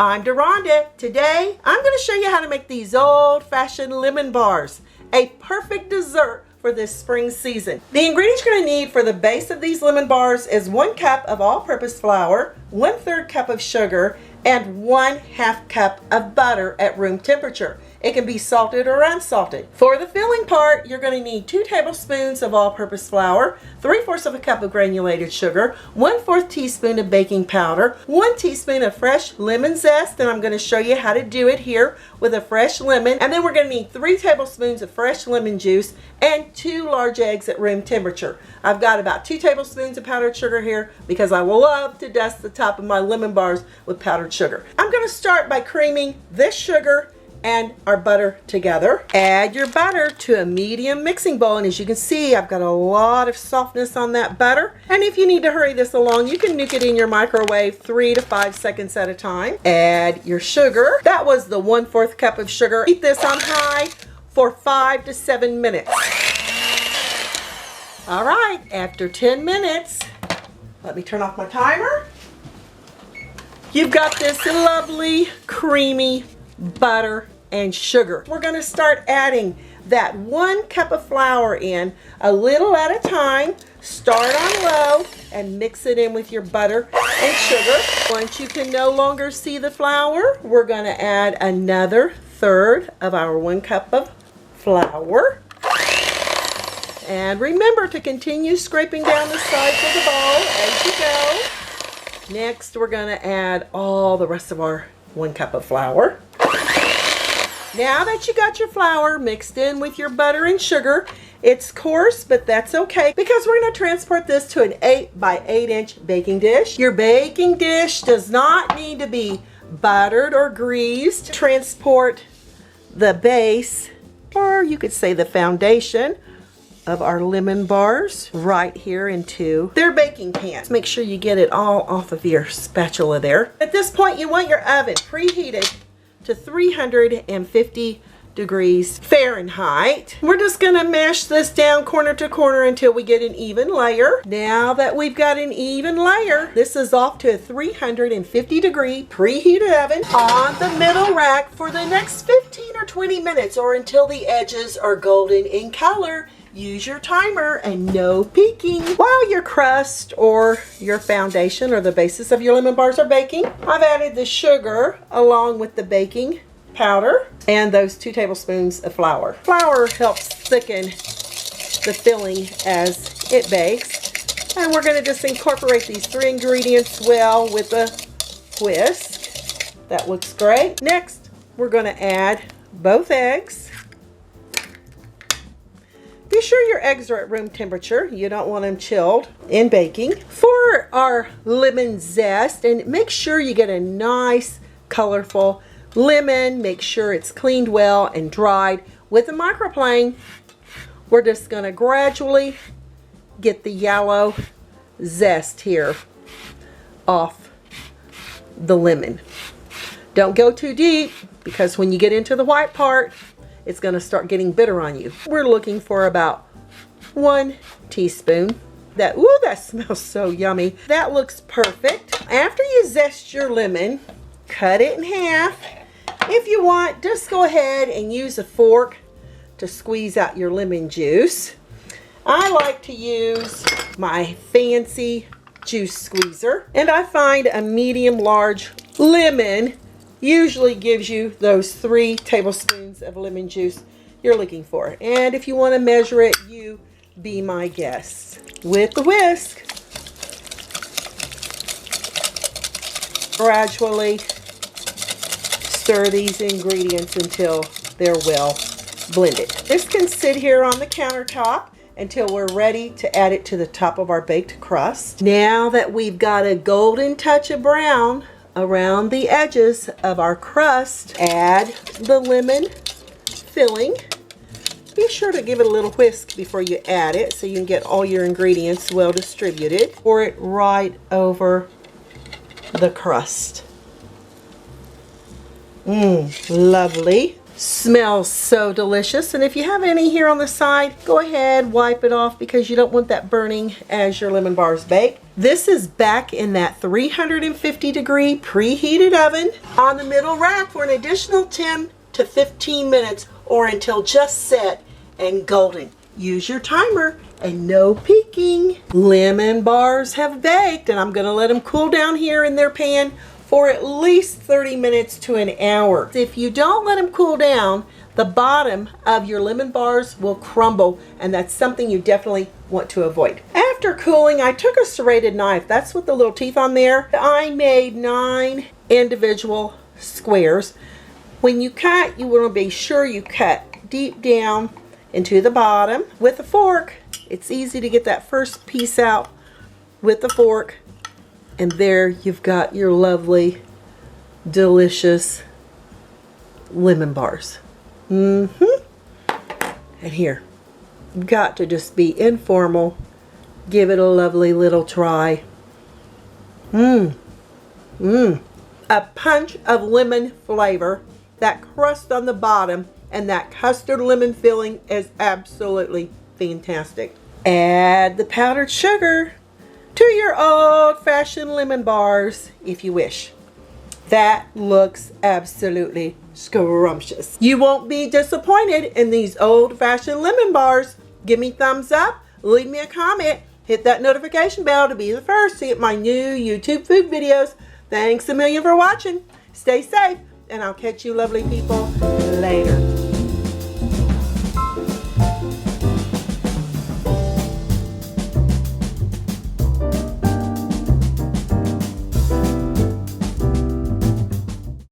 I'm Deronda. Today, I'm going to show you how to make these old-fashioned lemon bars, a perfect dessert for this spring season. The ingredients you're going to need for the base of these lemon bars is 1 cup of all-purpose flour, 1/3 cup of sugar, and 1/2 cup of butter at room temperature. It can be salted or unsalted. For the filling part, you're going to need 2 tablespoons of all-purpose flour, 3/4 of a cup of granulated sugar, 1/4 teaspoon of baking powder, 1 teaspoon of fresh lemon zest, and I'm going to show you how to do it here with a fresh lemon. And then we're going to need 3 tablespoons of fresh lemon juice and 2 large eggs at room temperature. I've got about 2 tablespoons of powdered sugar here because I love to dust the top of my lemon bars with powdered sugar. I'm going to start by creaming this sugar and our butter together. Add your butter to a medium mixing bowl, and as you can see, I've got a lot of softness on that butter. And if you need to hurry this along, you can nuke it in your microwave 3 to 5 seconds at a time. Add your sugar. That was the 1/4 cup of sugar. Heat this on high for 5 to 7 minutes. All right, after 10 minutes, let me turn off my timer. You've got this lovely, creamy butter and sugar. We're going to start adding that 1 cup of flour in a little at a time. Start on low and mix it in with your butter and sugar. Once you can no longer see the flour, we're going to add another 1/3 of our 1 cup of flour. And remember to continue scraping down the sides of the bowl as you go. Next, we're going to add all the rest of our 1 cup of flour. Now that you got your flour mixed in with your butter and sugar, it's coarse, but that's okay because we're going to transport this to an 8 by 8 inch baking dish. Your baking dish does not need to be buttered or greased. Transport the base, or you could say the foundation, of our lemon bars right here into their baking pan. Make sure you get it all off of your spatula there. At this point, you want your oven preheated to 350 degrees Fahrenheit. We're just gonna mash this down corner to corner until we get an even layer. Now that we've got an even layer, this is off to a 350 degree preheated oven on the middle rack for the next 15 or 20 minutes or until the edges are golden in color. Use your timer and no peeking. While your crust or your foundation or the basis of your lemon bars are baking, I've added the sugar along with the baking powder and those 2 tablespoons of flour. Flour helps thicken the filling as it bakes. And we're going to just incorporate these 3 ingredients well with a whisk. That looks great. Next, we're going to add both eggs. Be sure your eggs are at room temperature. You don't want them chilled in baking. For our lemon zest, and make sure you get a nice, colorful lemon. Make sure it's cleaned well and dried. With a microplane, we're just going to gradually get the yellow zest here off the lemon. Don't go too deep because when you get into the white part, it's going to start getting bitter on you. We're looking for about 1 teaspoon. That smells so yummy. That looks perfect. After you zest your lemon, cut it in half. If you want, just go ahead and use a fork to squeeze out your lemon juice. I like to use my fancy juice squeezer, and I find a medium large lemon usually gives you those 3 tablespoons of lemon juice you're looking for. And if you want to measure it, you be my guest. With the whisk, gradually stir these ingredients until they're well blended. This can sit here on the countertop until we're ready to add it to the top of our baked crust. Now that we've got a golden touch of brown around the edges of our crust, add the lemon filling. Be sure to give it a little whisk before you add it so you can get all your ingredients well distributed. Pour it right over the crust. Lovely. Smells so delicious. And if you have any here on the side, go ahead, wipe it off because you don't want that burning as your lemon bars bake. This is back in that 350-degree preheated oven on the middle rack for an additional 10 to 15 minutes or until just set and golden. Use your timer and no peeking. Lemon bars have baked, and I'm going to let them cool down here in their pan for at least 30 minutes to an hour. If you don't let them cool down, the bottom of your lemon bars will crumble, and that's something you definitely want to avoid. After cooling, I took a serrated knife. That's with the little teeth on there. I made 9 individual squares. When you cut, you want to be sure you cut deep down into the bottom. With a fork, it's easy to get that first piece out with the fork. And there you've got your lovely, delicious lemon bars. And here, you've got to just be informal. Give it a lovely little try. A punch of lemon flavor. That crust on the bottom and that custard lemon filling is absolutely fantastic. Add the powdered sugar to your old-fashioned lemon bars if you wish. That looks absolutely scrumptious. You won't be disappointed in these old-fashioned lemon bars. Give me a thumbs up, leave me a comment, hit that notification bell to be the first to get my new YouTube food videos. Thanks a million for watching. Stay safe, and I'll catch you lovely people later.